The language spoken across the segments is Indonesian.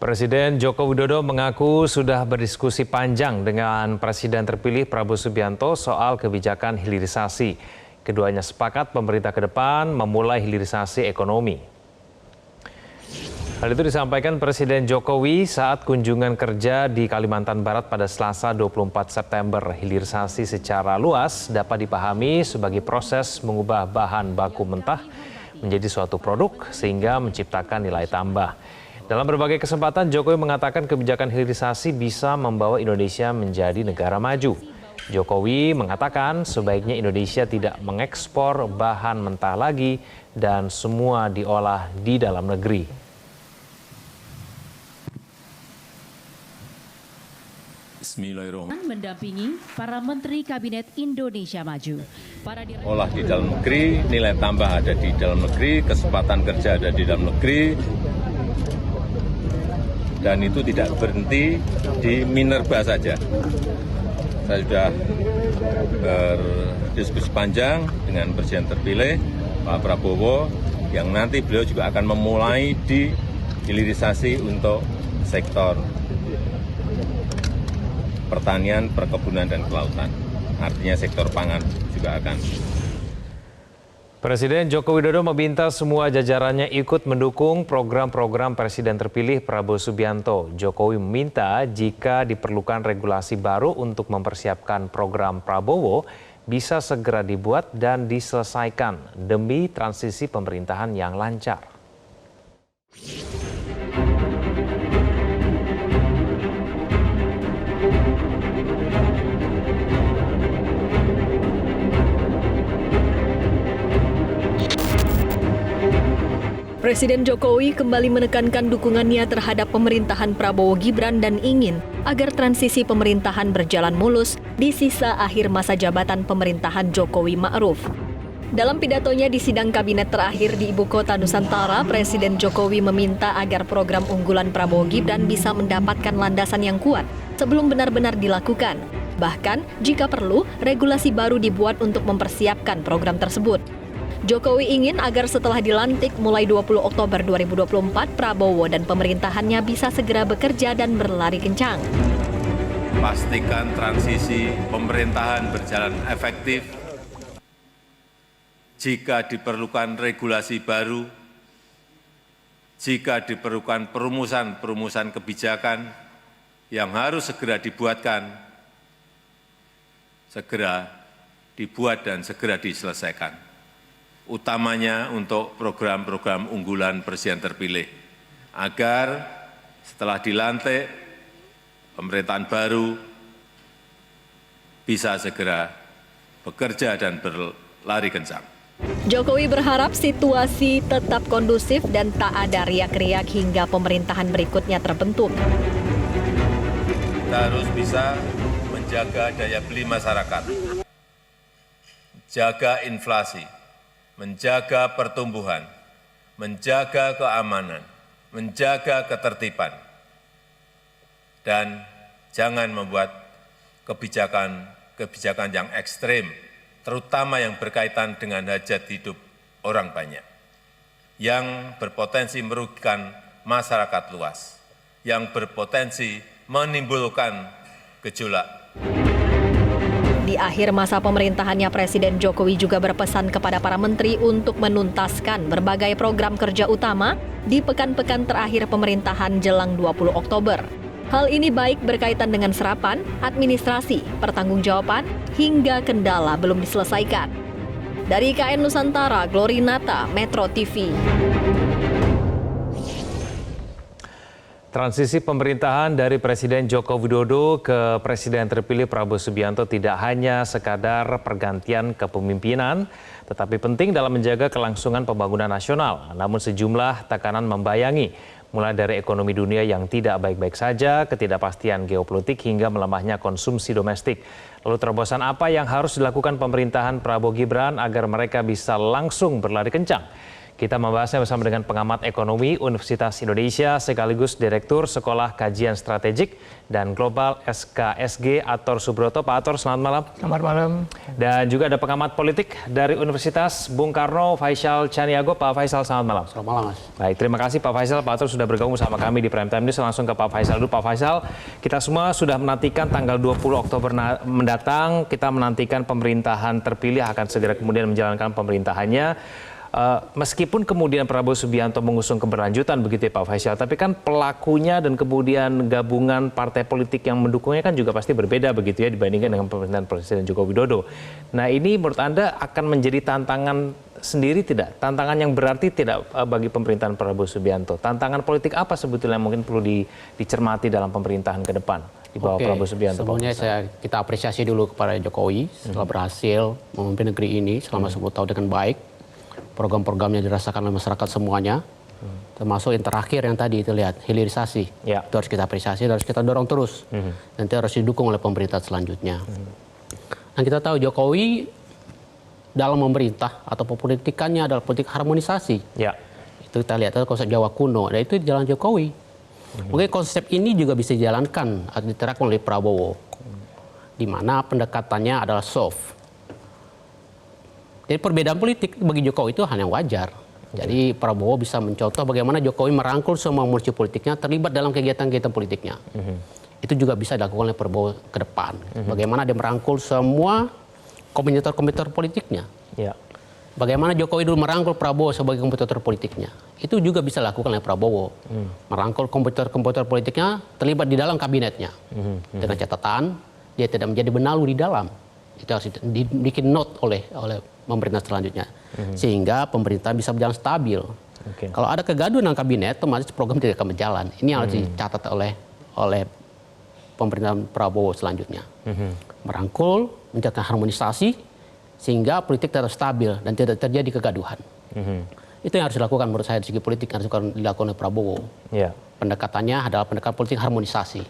Presiden Joko Widodo mengaku sudah berdiskusi panjang dengan Presiden terpilih Prabowo Subianto soal kebijakan hilirisasi. Keduanya sepakat pemerintah ke depan memulai hilirisasi ekonomi. Hal itu disampaikan Presiden Jokowi saat kunjungan kerja di Kalimantan Barat pada Selasa 24 September. Hilirisasi secara luas dapat dipahami sebagai proses mengubah bahan baku mentah menjadi suatu produk sehingga menciptakan nilai tambah. Dalam berbagai kesempatan, Jokowi mengatakan kebijakan hilirisasi bisa membawa Indonesia menjadi negara maju. Jokowi mengatakan sebaiknya Indonesia tidak mengekspor bahan mentah lagi dan semua diolah di dalam negeri. Bismillahirrahmanirrahim. Mendampingi para Menteri Kabinet Indonesia Maju. Olah di dalam negeri, nilai tambah ada di dalam negeri, kesempatan kerja ada di dalam negeri, dan itu tidak berhenti di Minerba saja. Saya sudah berdiskusi panjang dengan Presiden terpilih Pak Prabowo, yang nanti beliau juga akan memulai di hilirisasi untuk sektor pertanian, perkebunan, dan kelautan. Artinya sektor pangan juga akan. Presiden Joko Widodo meminta semua jajarannya ikut mendukung program-program Presiden terpilih Prabowo Subianto. Jokowi meminta jika diperlukan regulasi baru untuk mempersiapkan program Prabowo bisa segera dibuat dan diselesaikan demi transisi pemerintahan yang lancar. Presiden Jokowi kembali menekankan dukungannya terhadap pemerintahan Prabowo Gibran dan ingin agar transisi pemerintahan berjalan mulus di sisa akhir masa jabatan pemerintahan Jokowi Ma'ruf. Dalam pidatonya di sidang kabinet terakhir di Ibu Kota Nusantara, Presiden Jokowi meminta agar program unggulan Prabowo Gibran bisa mendapatkan landasan yang kuat sebelum benar-benar dilakukan. Bahkan, jika perlu, regulasi baru dibuat untuk mempersiapkan program tersebut. Jokowi ingin agar setelah dilantik mulai 20 Oktober 2024, Prabowo dan pemerintahannya bisa segera bekerja dan berlari kencang. Pastikan transisi pemerintahan berjalan efektif. Jika diperlukan regulasi baru, jika diperlukan perumusan kebijakan yang harus segera dibuatkan, segera dibuat dan segera diselesaikan. Utamanya untuk program-program unggulan Presiden terpilih, agar setelah dilantik pemerintahan baru bisa segera bekerja dan berlari kencang. Jokowi berharap situasi tetap kondusif dan tak ada riak-riak hingga pemerintahan berikutnya terbentuk. Kita harus bisa menjaga daya beli masyarakat, jaga inflasi, menjaga pertumbuhan, menjaga keamanan, menjaga ketertiban, dan jangan membuat kebijakan yang ekstrim, terutama yang berkaitan dengan hajat hidup orang banyak, yang berpotensi merugikan masyarakat luas, yang berpotensi menimbulkan gejolak. Di akhir masa pemerintahannya, Presiden Jokowi juga berpesan kepada para menteri untuk menuntaskan berbagai program kerja utama di pekan-pekan terakhir pemerintahan jelang 20 Oktober. Hal ini baik berkaitan dengan serapan, administrasi, pertanggungjawaban, hingga kendala belum diselesaikan. Dari IKN Nusantara, Glorinata, Metro TV. Transisi pemerintahan dari Presiden Joko Widodo ke Presiden terpilih Prabowo Subianto tidak hanya sekadar pergantian kepemimpinan, tetapi penting dalam menjaga kelangsungan pembangunan nasional. Namun sejumlah tekanan membayangi, mulai dari ekonomi dunia yang tidak baik-baik saja, ketidakpastian geopolitik hingga melemahnya konsumsi domestik. Lalu terobosan apa yang harus dilakukan pemerintahan Prabowo Gibran agar mereka bisa langsung berlari kencang? Kita membahasnya bersama dengan pengamat ekonomi Universitas Indonesia sekaligus Direktur Sekolah Kajian Strategik dan Global SKSG Ator Subroto. Pak Ator, selamat malam. Selamat malam. Dan juga ada pengamat politik dari Universitas Bung Karno, Faisal Chaniago. Pak Faisal, selamat malam. Selamat malam, Mas. Baik, terima kasih Pak Faisal. Pak Ator sudah bergabung bersama kami di Prime Time News. Langsung ke Pak Faisal dulu. Pak Faisal, kita semua sudah menantikan tanggal 20 Oktober mendatang. Kita menantikan pemerintahan terpilih akan segera kemudian menjalankan pemerintahannya. Meskipun kemudian Prabowo Subianto mengusung keberlanjutan begitu ya Pak Faisal, tapi kan pelakunya dan kemudian gabungan partai politik yang mendukungnya kan juga pasti berbeda begitu ya dibandingkan dengan pemerintahan Presiden Joko Widodo. Nah ini menurut Anda akan menjadi tantangan sendiri tidak? Tantangan yang berarti tidak bagi pemerintahan Prabowo Subianto? Tantangan politik apa sebetulnya yang mungkin perlu dicermati dalam pemerintahan ke depan di bawah Prabowo Subianto? Sebelumnya kita apresiasi dulu kepada Jokowi setelah berhasil memimpin negeri ini selama 10 tahun dengan baik. Program-programnya dirasakan oleh masyarakat semuanya, termasuk yang terakhir yang tadi itu lihat, hilirisasi. Ya. Itu harus kita apresiasi, harus kita dorong terus. Nanti harus didukung oleh pemerintah selanjutnya. Dan kita tahu Jokowi dalam memerintah atau politikannya adalah politik harmonisasi. Ya. Itu kita lihat itu konsep Jawa kuno, dan itu jalan Jokowi. Mungkin konsep ini juga bisa dijalankan atau diterapkan oleh Prabowo, di mana pendekatannya adalah soft. Jadi perbedaan politik bagi Jokowi itu hal yang wajar. Jadi Prabowo bisa mencontoh bagaimana Jokowi merangkul semua muncul politiknya terlibat dalam kegiatan-kegiatan politiknya. Itu juga bisa dilakukan oleh Prabowo ke depan. Bagaimana dia merangkul semua kompetitor-kompetitor politiknya. Ya. Bagaimana Jokowi dulu merangkul Prabowo sebagai kompetitor politiknya. Itu juga bisa dilakukan oleh Prabowo. Merangkul kompetitor-kompetitor politiknya terlibat di dalam kabinetnya. Dengan catatan dia tidak menjadi benalu di dalam. Itu harus dibikin note oleh pemerintah selanjutnya. Sehingga pemerintah bisa berjalan stabil. Kalau ada kegaduhan dalam kabinet, otomatis program tidak akan berjalan. Ini yang harus dicatat oleh pemerintahan Prabowo selanjutnya. Merangkul, mencatatkan harmonisasi, sehingga politik tetap stabil dan tidak terjadi kegaduhan. Itu yang harus dilakukan menurut saya dari segi politik yang harus dilakukan oleh Prabowo. Ya. Pendekatannya adalah pendekatan politik harmonisasi.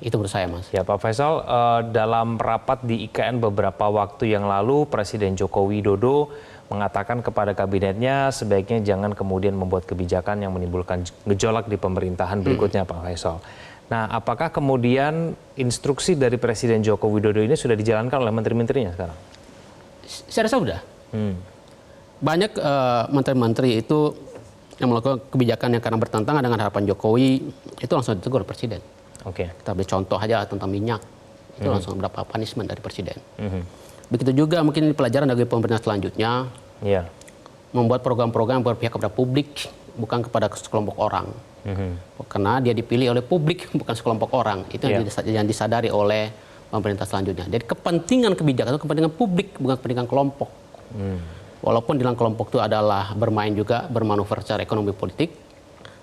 Itu menurut saya, Mas. Ya Pak Faisal, dalam rapat di IKN beberapa waktu yang lalu, Presiden Joko Widodo mengatakan kepada kabinetnya sebaiknya jangan kemudian membuat kebijakan yang menimbulkan gejolak di pemerintahan berikutnya, Pak Faisal. Nah, apakah kemudian instruksi dari Presiden Joko Widodo ini sudah dijalankan oleh menteri-menterinya sekarang? Saya rasa sudah. Banyak menteri-menteri itu yang melakukan kebijakan yang karena bertentangan dengan harapan Jokowi, itu langsung ditegur oleh Presiden. Kita beri contoh aja tentang minyak, itu langsung mendapat punishment dari Presiden. Begitu juga mungkin pelajaran dari pemerintah selanjutnya, membuat program-program yang berpihak kepada publik, bukan kepada sekelompok orang. Karena dia dipilih oleh publik, bukan sekelompok orang. Itu yang disadari oleh pemerintah selanjutnya. Jadi kepentingan kebijakan itu kepentingan publik, bukan kepentingan kelompok. Walaupun di dalam kelompok itu adalah bermain juga, bermanuver secara ekonomi politik,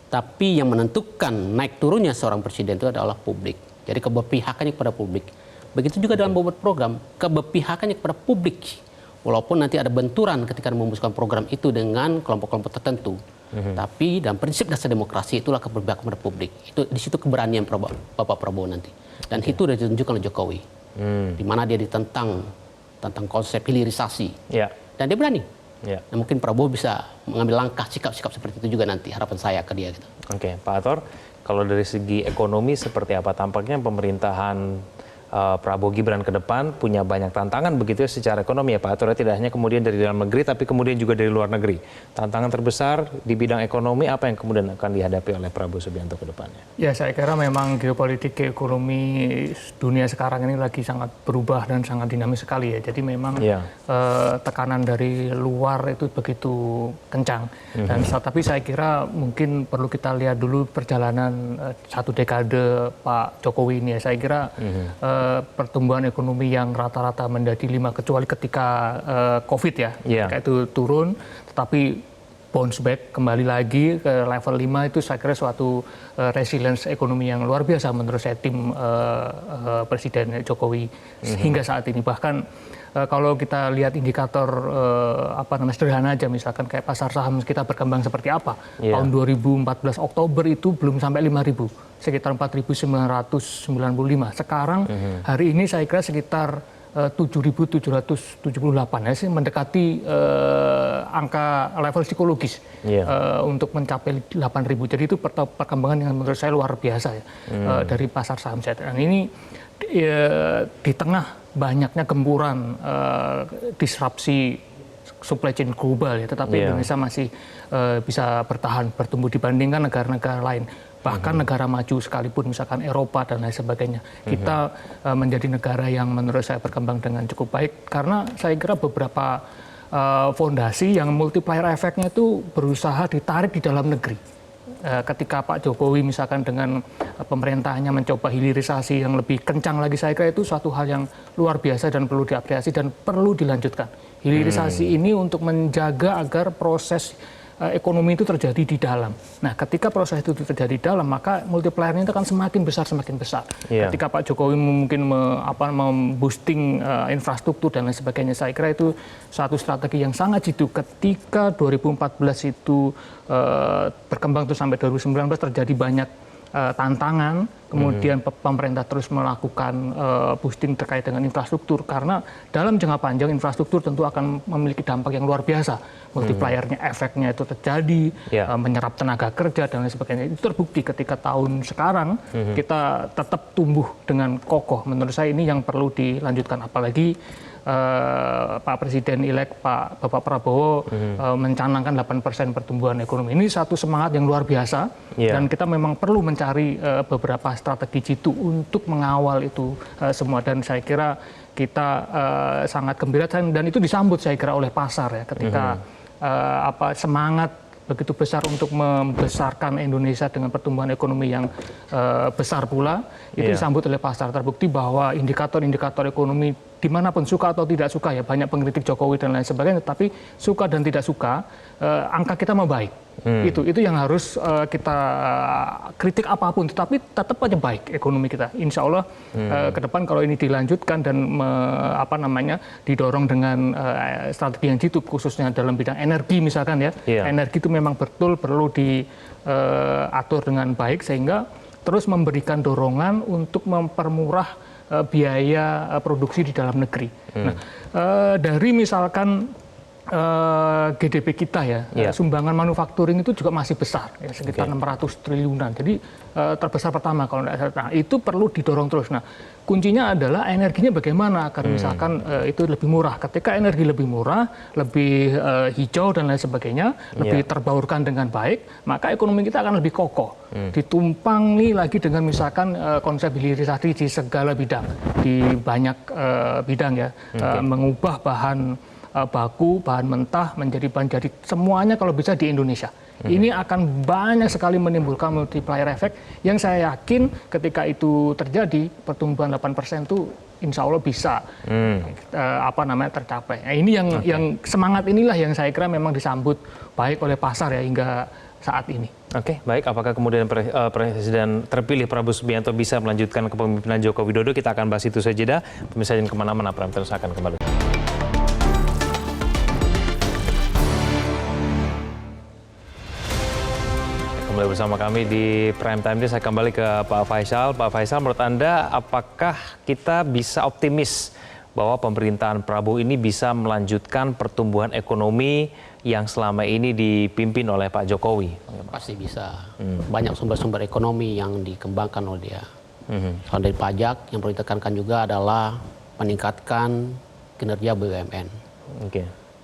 tapi yang menentukan naik turunnya seorang presiden itu adalah publik. Jadi keberpihakannya kepada publik. Begitu juga dalam membuat program, keberpihakannya kepada publik. Walaupun nanti ada benturan ketika memutuskan program itu dengan kelompok-kelompok tertentu. Tapi dalam prinsip dasar demokrasi itulah keberpihakan kepada publik. Itu di situ keberanian Bapak Prabowo nanti. Dan itu sudah ditunjukkan oleh Jokowi. Di mana dia ditentang tentang konsep hilirisasi. Dan dia berani. Nah, mungkin Prabowo bisa mengambil langkah sikap-sikap seperti itu juga nanti, harapan saya ke dia gitu. Pak Ator, kalau dari segi ekonomi seperti apa tampaknya pemerintahan Prabowo Gibran ke depan punya banyak tantangan begitu ya secara ekonomi ya Pak Ator, tidak hanya kemudian dari dalam negeri tapi kemudian juga dari luar negeri. Tantangan terbesar di bidang ekonomi apa yang kemudian akan dihadapi oleh Prabowo Subianto ke depannya? Ya, saya kira memang geopolitik ekonomi dunia sekarang ini lagi sangat berubah dan sangat dinamis sekali ya. Jadi memang tekanan dari luar itu begitu kencang. Dan tapi saya kira mungkin perlu kita lihat dulu perjalanan satu dekade Pak Jokowi ini ya. Saya kira pertumbuhan ekonomi yang rata-rata menjadi 5 kecuali ketika COVID ya, ketika itu turun, tetapi bounce back kembali lagi ke level 5 itu saya kira suatu resilience ekonomi yang luar biasa menurut saya tim Presiden Jokowi hingga saat ini. Bahkan kalau kita lihat indikator sederhana aja, misalkan kayak pasar saham kita berkembang seperti apa. Tahun 2014 Oktober itu belum sampai 5.000, sekitar 4.995. Sekarang hari ini saya kira sekitar 7.778 ya sih, mendekati angka level psikologis untuk mencapai 8.000. Jadi itu perkembangan yang menurut saya luar biasa ya dari pasar saham saya. Dan ini di tengah banyaknya gempuran disrupsi supply chain global ya, tetapi Indonesia masih bisa bertahan, bertumbuh dibandingkan negara-negara lain. Bahkan negara maju sekalipun, misalkan Eropa dan lain sebagainya. Kita menjadi negara yang menurut saya berkembang dengan cukup baik, karena saya kira beberapa fondasi yang multiplier efeknya itu berusaha ditarik di dalam negeri. Ketika Pak Jokowi misalkan dengan pemerintahnya mencoba hilirisasi yang lebih kencang lagi, saya kira itu suatu hal yang luar biasa dan perlu diapresiasi dan perlu dilanjutkan. Hilirisasi ini untuk menjaga agar proses ekonomi itu terjadi di dalam. Nah, ketika proses itu terjadi di dalam, maka multipliernya itu akan semakin besar. Ketika Pak Jokowi mungkin memboosting infrastruktur dan lain sebagainya, saya kira itu satu strategi yang sangat jitu. Ketika 2014 itu berkembang terus sampai 2019 terjadi banyak tantangan, kemudian pemerintah terus melakukan boosting terkait dengan infrastruktur, karena dalam jangka panjang infrastruktur tentu akan memiliki dampak yang luar biasa. Multipliernya, efeknya itu terjadi, menyerap tenaga kerja dan lain sebagainya. Itu terbukti ketika tahun sekarang kita tetap tumbuh dengan kokoh. Menurut saya ini yang perlu dilanjutkan, apalagi Pak Presiden-elek Bapak Prabowo mencanangkan 8% pertumbuhan ekonomi. Ini satu semangat yang luar biasa dan kita memang perlu mencari beberapa strategi jitu untuk mengawal itu semua, dan saya kira kita sangat gembira dan itu disambut saya kira oleh pasar ya, ketika semangat begitu besar untuk membesarkan Indonesia dengan pertumbuhan ekonomi yang besar pula, itu disambut oleh pasar. Terbukti bahwa indikator-indikator ekonomi dimanapun, suka atau tidak suka ya, banyak pengkritik Jokowi dan lain sebagainya, tapi suka dan tidak suka, angka kita membaik. Itu yang harus kita kritik apapun, tetapi tetap aja baik ekonomi kita. Insya Allah ke depan kalau ini dilanjutkan dan didorong dengan strategi yang jitu, khususnya dalam bidang energi misalkan ya, energi itu memang betul perlu diatur dengan baik sehingga terus memberikan dorongan untuk mempermurah biaya produksi di dalam negeri. Nah, dari misalkan GDP kita ya, sumbangan manufakturing itu juga masih besar, ya, sekitar 600 triliunan. Jadi terbesar pertama kalau tidak salah. Nah, itu perlu didorong terus. Nah, kuncinya adalah energinya bagaimana agar misalkan itu lebih murah. Ketika energi lebih murah, lebih hijau dan lain sebagainya, lebih terbaurkan dengan baik, maka ekonomi kita akan lebih kokoh. Ditumpangi lagi dengan misalkan konsep hilirisasi di segala bidang, di banyak bidang ya, mengubah bahan baku, bahan mentah menjadi bahan jadi, semuanya kalau bisa di Indonesia. Ini akan banyak sekali menimbulkan multiplier effect yang saya yakin ketika itu terjadi, pertumbuhan 8% itu insya Allah bisa tercapai. Nah, ini yang semangat inilah yang saya kira memang disambut baik oleh pasar ya hingga saat ini. Oke, baik. Apakah kemudian Presiden terpilih Prabowo Subianto bisa melanjutkan kepemimpinan Joko Widodo? Kita akan bahas itu saja. Pemirsa jangan kemana-mana, Prime Terus akan kembali. Kembali bersama kami di Prime Time ini, saya kembali ke Pak Faisal. Pak Faisal, menurut Anda apakah kita bisa optimis bahwa pemerintahan Prabowo ini bisa melanjutkan pertumbuhan ekonomi yang selama ini dipimpin oleh Pak Jokowi? Pasti bisa. Banyak sumber-sumber ekonomi yang dikembangkan oleh dia. Selain dari pajak, yang perlu ditekankan juga adalah meningkatkan kinerja BUMN.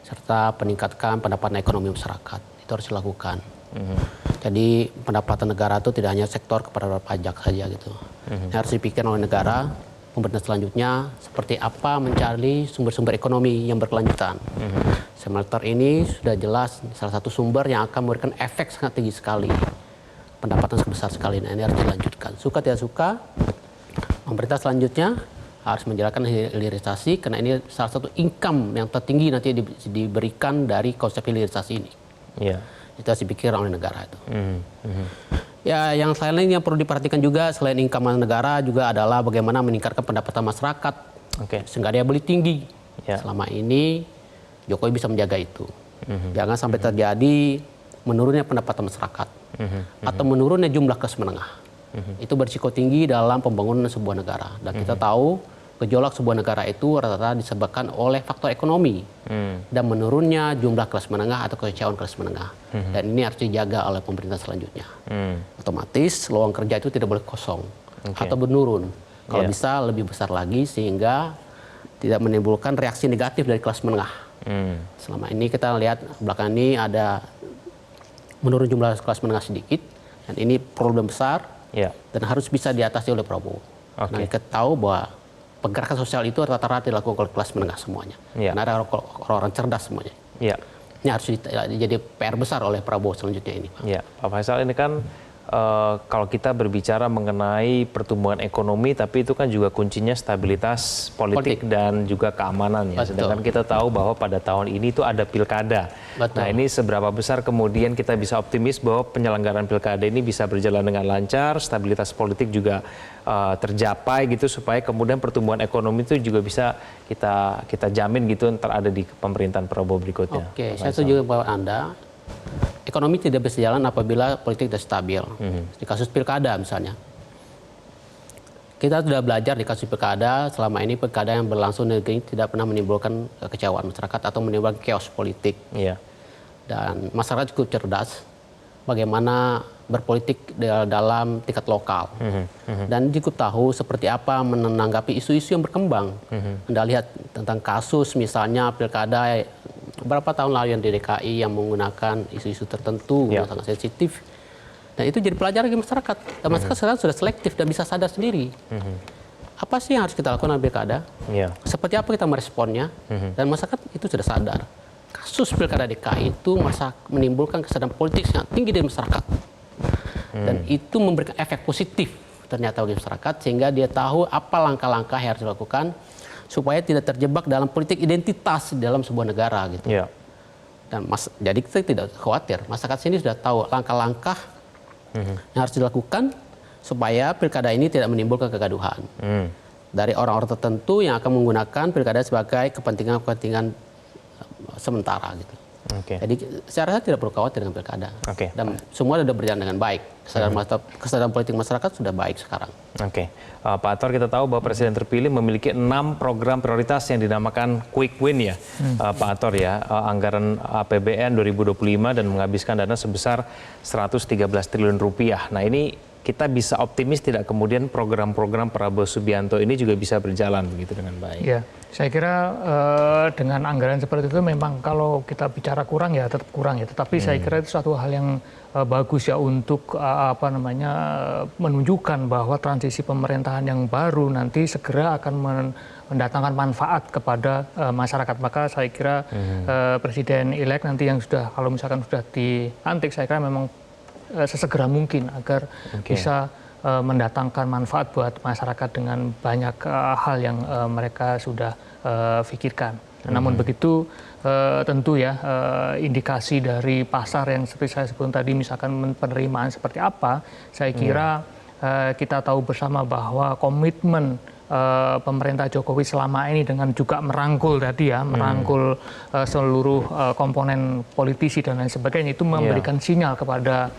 Serta peningkatkan pendapatan ekonomi masyarakat. Itu harus dilakukan. Jadi pendapatan negara itu tidak hanya sektor kepada pajak saja gitu. Harus dipikirkan oleh negara, pemerintah selanjutnya seperti apa mencari sumber-sumber ekonomi yang berkelanjutan. Smelter ini sudah jelas salah satu sumber yang akan memberikan efek sangat tinggi sekali. Pendapatan sebesar sekali. Nah, ini harus dilanjutkan. Suka tidak suka, pemerintah selanjutnya harus menjalankan hilirisasi karena ini salah satu income yang tertinggi nanti diberikan dari konsep hilirisasi ini. Itu harus dipikirkan oleh negara itu. Ya, yang selain yang perlu diperhatikan juga selain income negara juga adalah bagaimana meningkatkan pendapatan masyarakat sehingga daya beli tinggi. Selama ini Jokowi bisa menjaga itu. Jangan sampai terjadi menurunnya pendapatan masyarakat atau menurunnya jumlah kelas menengah. Itu berisiko tinggi dalam pembangunan sebuah negara. Dan kita tahu gejolak sebuah negara itu rata-rata disebabkan oleh faktor ekonomi dan menurunnya jumlah kelas menengah atau kekecewaan kelas menengah. Dan ini harus dijaga oleh pemerintah selanjutnya. Otomatis peluang kerja itu tidak boleh kosong atau menurun. Kalau bisa lebih besar lagi sehingga tidak menimbulkan reaksi negatif dari kelas menengah. Selama ini kita lihat belakangan ini ada menurun jumlah kelas menengah sedikit dan ini problem besar dan harus bisa diatasi oleh Prabowo. Nah, kita tahu bahwa pergerakan sosial itu rata-rata dilakukan oleh kelas menengah semuanya. Karena ada orang-orang cerdas semuanya. Ini harus jadi PR besar oleh Prabowo selanjutnya ini. Pak Faisal, ini kan kalau kita berbicara mengenai pertumbuhan ekonomi, tapi itu kan juga kuncinya stabilitas politik dan juga keamanan ya. Sedangkan kita tahu bahwa pada tahun ini itu ada pilkada. Nah, ini seberapa besar kemudian kita bisa optimis bahwa penyelenggaraan pilkada ini bisa berjalan dengan lancar, stabilitas politik juga tercapai gitu, supaya kemudian pertumbuhan ekonomi itu juga bisa kita jamin gitu ntar ada di pemerintahan Prabowo berikutnya. Oke, saya setuju bahwa Anda. Ekonomi tidak bisa jalan apabila politik tidak stabil. Di kasus pilkada misalnya. Kita sudah belajar di kasus pilkada, selama ini pilkada yang berlangsung di negeri tidak pernah menimbulkan kekecewaan masyarakat atau menimbulkan chaos politik. Dan masyarakat cukup cerdas bagaimana berpolitik dalam tingkat lokal. Dan cukup tahu seperti apa menanggapi isu-isu yang berkembang. Anda lihat tentang kasus misalnya pilkada beberapa tahun lalu yang di DKI yang menggunakan isu-isu tertentu yang sangat sensitif. Dan itu jadi pelajaran bagi masyarakat. Dan masyarakat sekarang sudah selektif dan bisa sadar sendiri. Apa sih yang harus kita lakukan dalam pilkada? Seperti apa kita meresponnya? Dan masyarakat itu sudah sadar. Kasus pilkada DKI itu menimbulkan kesadaran politik sangat tinggi dari masyarakat. Dan itu memberikan efek positif ternyata bagi masyarakat, sehingga dia tahu apa langkah-langkah yang harus dilakukan supaya tidak terjebak dalam politik identitas dalam sebuah negara gitu. Dan jadi kita tidak khawatir. Masyarakat sini sudah tahu langkah-langkah yang harus dilakukan supaya pilkada ini tidak menimbulkan kegaduhan. Dari orang-orang tertentu yang akan menggunakan pilkada sebagai kepentingan-kepentingan sementara gitu. Jadi saya rasa tidak perlu khawatir dengan pilkada. Dan semua sudah berjalan dengan baik. Kesadaran politik masyarakat sudah baik sekarang. Pak Ator, kita tahu bahwa Presiden terpilih memiliki 6 program prioritas yang dinamakan Quick Win ya, Pak Ator ya. Anggaran APBN 2025 dan menghabiskan dana sebesar 113 triliun rupiah. Nah, ini kita bisa optimis tidak kemudian program-program Prabowo Subianto ini juga bisa berjalan begitu dengan baik? Ya, saya kira dengan anggaran seperti itu memang kalau kita bicara kurang ya tetap kurang ya. Tetapi saya kira itu suatu hal yang bagus ya untuk menunjukkan bahwa transisi pemerintahan yang baru nanti segera akan mendatangkan manfaat kepada masyarakat. Maka saya kira Presiden-elek nanti yang sudah, kalau misalkan sudah dilantik, saya kira memang sesegera mungkin agar bisa mendatangkan manfaat buat masyarakat dengan banyak hal yang mereka sudah pikirkan. Namun begitu tentu ya indikasi dari pasar yang seperti saya sebut tadi, misalkan penerimaan seperti apa, saya kira kita tahu bersama bahwa komitmen pemerintah Jokowi selama ini dengan juga merangkul tadi ya, merangkul seluruh komponen politisi dan lain sebagainya, itu memberikan sinyal kepada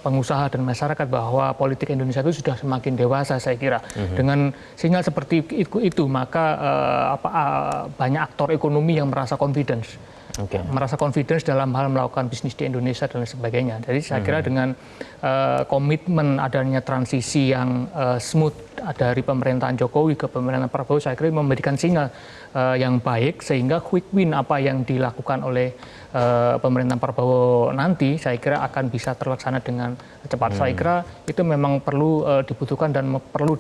pengusaha dan masyarakat bahwa politik Indonesia itu sudah semakin dewasa, saya kira. Dengan sinyal seperti itu maka banyak aktor ekonomi yang merasa confidence. Merasa confidence dalam hal melakukan bisnis di Indonesia dan lain sebagainya. Jadi saya kira dengan komitmen adanya transisi yang smooth dari pemerintahan Jokowi ke pemerintahan Prabowo, saya kira memberikan sinyal yang baik, sehingga quick win apa yang dilakukan oleh pemerintahan Prabowo nanti saya kira akan bisa terlaksana dengan cepat. Saya kira itu memang perlu dibutuhkan dan perlu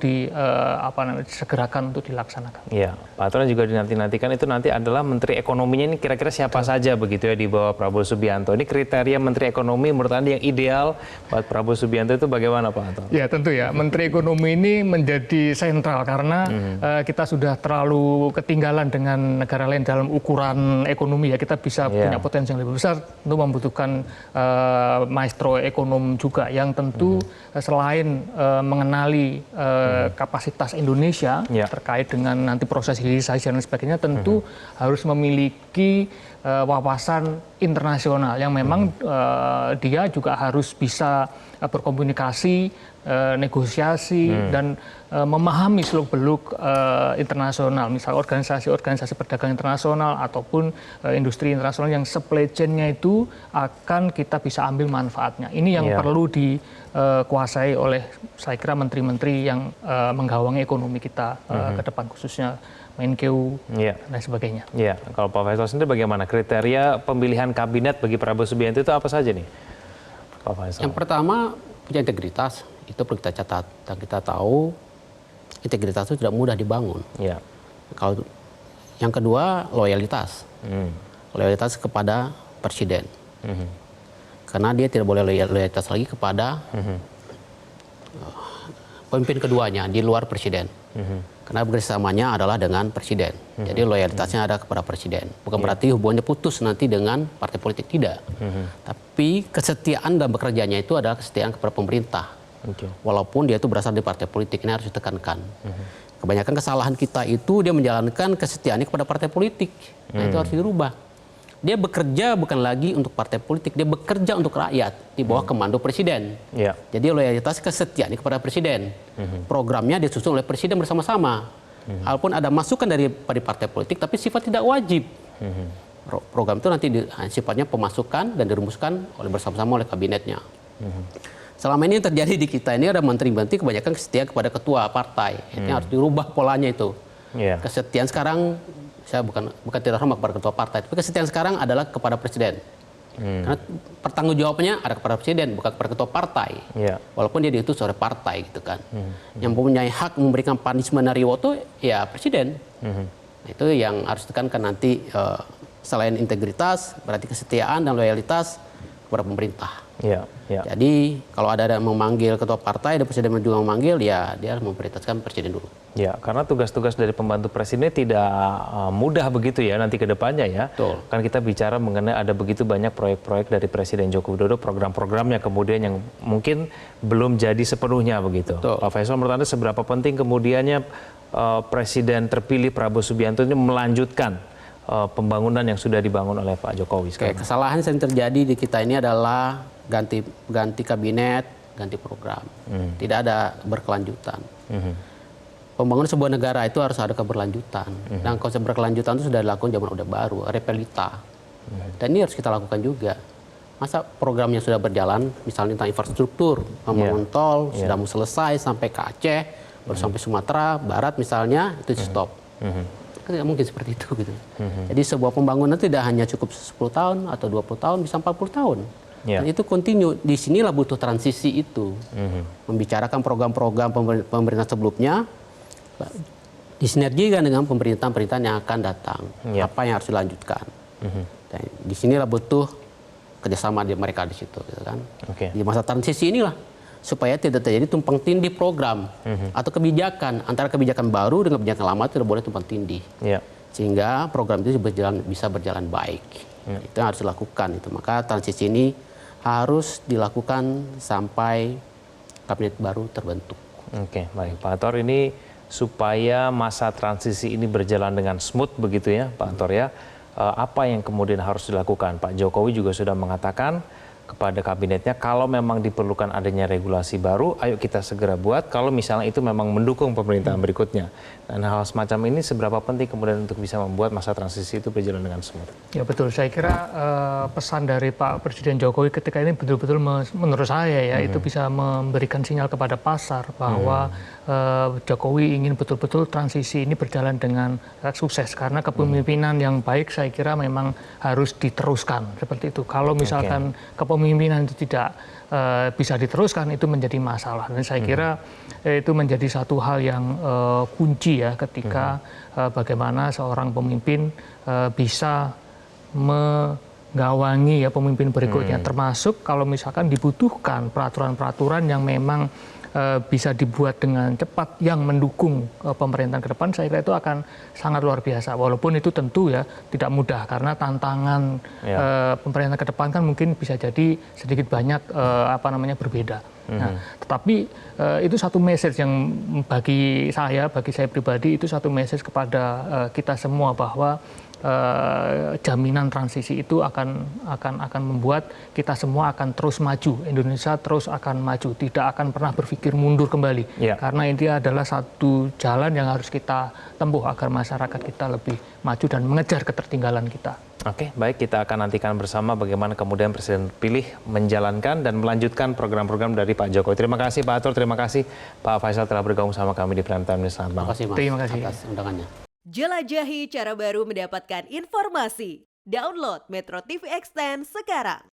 disegerakan untuk dilaksanakan. Iya, Pak Ator juga dinantikan itu nanti adalah Menteri Ekonominya ini kira-kira siapa saja begitu ya di bawah Prabowo Subianto. Ini kriteria Menteri Ekonomi menurut Anda yang ideal buat Prabowo Subianto itu bagaimana, Pak Ator? Ya tentu ya, Menteri Ekonomi ini menjadi sentral karena kita sudah terlalu ketinggalan dengan negara lain dalam ukuran ekonomi ya. Kita bisa punya potensi yang lebih besar, tentu membutuhkan maestro ekonom juga yang tentu selain mengenali kapasitas Indonesia terkait dengan nanti proses hilirisasi dan sebagainya, tentu harus memiliki wawasan internasional yang memang dia juga harus bisa berkomunikasi, negosiasi dan memahami seluk-beluk internasional, misal organisasi-organisasi perdagangan internasional ataupun industri internasional yang supply chain-nya itu akan kita bisa ambil manfaatnya. Ini yang perlu dikuasai oleh saya kira menteri-menteri yang menggawangi ekonomi kita ke depan, khususnya Menkeu dan sebagainya. Ya, kalau Pak Faisal sendiri bagaimana kriteria pemilihan kabinet bagi Prabowo Subianto itu apa saja nih, Pak Faisal? Yang pertama punya integritas, itu perlu kita catat dan kita tahu integritas itu tidak mudah dibangun. Ya. Kalau yang kedua loyalitas, loyalitas kepada presiden, karena dia tidak boleh loyalitas lagi kepada pemimpin keduanya di luar presiden. Karena kerjasamanya adalah dengan presiden. Jadi loyalitasnya ada kepada presiden. Bukan berarti hubungannya putus nanti dengan partai politik, tidak. Tapi kesetiaan dan bekerjanya itu adalah kesetiaan kepada pemerintah. Walaupun dia itu berasal dari partai politik, ini harus ditekankan. Kebanyakan kesalahan kita itu dia menjalankan kesetiaannya kepada partai politik. Nah itu harus dirubah. Dia bekerja bukan lagi untuk partai politik, dia bekerja untuk rakyat di bawah komando presiden. Jadi loyalitas kesetiaan kepada presiden. Programnya disusun oleh presiden bersama-sama. Walaupun ada masukan dari partai politik, tapi sifat tidak wajib. Program itu nanti sifatnya pemasukan dan dirumuskan oleh bersama-sama oleh kabinetnya. Selama ini yang terjadi di kita ini ada menteri-menteri kebanyakan setia kepada ketua partai. Ini harus dirubah polanya itu. Kesetiaan sekarang saya bukan tidak hormat kepada ketua partai, tapi kesetiaan sekarang adalah kepada presiden. Karena pertanggungjawabannya ada kepada presiden, bukan kepada ketua partai. Walaupun dia diutus oleh partai gitu kan. Yang mempunyai hak memberikan punishment dari Woto ya presiden. Itu yang harus ditekankan nanti, selain integritas berarti kesetiaan dan loyalitas kepada pemerintah. Jadi kalau ada yang memanggil ketua partai dan presiden juga memanggil, ya dia harus memprioritaskan presiden dulu. Ya, karena tugas-tugas dari pembantu presiden tidak mudah begitu ya nanti ke depannya ya. Betul. Kan kita bicara mengenai ada begitu banyak proyek-proyek dari Presiden Joko Widodo, program-programnya kemudian yang mungkin belum jadi sepenuhnya begitu. Betul. Pak Faisal, menurut Anda seberapa penting kemudiannya Presiden terpilih Prabowo Subianto ini melanjutkan pembangunan yang sudah dibangun oleh Pak Jokowi sekarang? Kesalahan yang terjadi di kita ini adalah ganti kabinet, ganti program. Tidak ada berkelanjutan. Pembangunan sebuah negara itu harus ada keberlanjutan. Dan konsep berkelanjutan itu sudah dilakukan zaman Orde Baru, repelita. Dan ini harus kita lakukan juga. Masa programnya sudah berjalan, misalnya tentang infrastruktur, pembangunan tol, sudah mau selesai sampai ke Aceh, baru sampai Sumatera Barat misalnya, itu di stop. Kan tidak mungkin seperti itu gitu. Jadi sebuah pembangunan tidak hanya cukup 10 tahun atau 20 tahun, bisa 40 tahun. Dan itu kontinu. Di sinilah butuh transisi itu. Membicarakan program-program pemerintahan sebelumnya, disinergikan dengan pemerintahan-pemerintahan yang akan datang. Apa yang harus dilanjutkan. Dan di sinilah butuh kerjasama mereka di situ. Gitu kan. Di masa transisi inilah, supaya tidak terjadi tumpang tindih program atau kebijakan. Antara kebijakan baru dengan kebijakan lama itu tidak boleh tumpang tindih. Sehingga program itu bisa berjalan baik. Itu yang harus dilakukan. Maka transisi ini harus dilakukan sampai kabinet baru terbentuk. Oke, baik. Pak Antor, ini supaya masa transisi ini berjalan dengan smooth begitu ya Pak Antor ya, apa yang kemudian harus dilakukan? Pak Jokowi juga sudah mengatakan kepada kabinetnya kalau memang diperlukan adanya regulasi baru, ayo kita segera buat kalau misalnya itu memang mendukung pemerintahan berikutnya. Dan hal semacam ini seberapa penting kemudian untuk bisa membuat masa transisi itu berjalan dengan smooth? Ya betul, saya kira pesan dari Pak Presiden Jokowi ketika ini betul-betul menurut saya ya itu bisa memberikan sinyal kepada pasar bahwa Jokowi ingin betul-betul transisi ini berjalan dengan sukses karena kepemimpinan yang baik saya kira memang harus diteruskan seperti itu. Kalau misalkan kepemimpinan itu tidak bisa diteruskan itu menjadi masalah dan saya kira itu menjadi satu hal yang kunci ya ketika bagaimana seorang pemimpin bisa menggawangi ya pemimpin berikutnya termasuk kalau misalkan dibutuhkan peraturan-peraturan yang memang bisa dibuat dengan cepat yang mendukung pemerintahan ke depan, saya kira itu akan sangat luar biasa. Walaupun itu tentu ya tidak mudah karena tantangan pemerintahan ke depan kan mungkin bisa jadi sedikit banyak berbeda. Nah, tetapi itu satu message yang bagi saya pribadi itu satu message kepada kita semua bahwa jaminan transisi itu akan membuat kita semua akan terus maju. Indonesia terus akan maju, tidak akan pernah berpikir mundur kembali. Karena ini adalah satu jalan yang harus kita tempuh agar masyarakat kita lebih maju dan mengejar ketertinggalan kita. Oke, baik, kita akan nantikan bersama bagaimana kemudian Presiden terpilih menjalankan dan melanjutkan program-program dari Pak Jokowi. Terima kasih Pak Atur, terima kasih Pak Faisal telah bergabung sama kami di Prime Time. Selamat malam. Terima kasih atas undangannya. Jelajahi cara baru mendapatkan informasi. Download Metro TV Extend sekarang.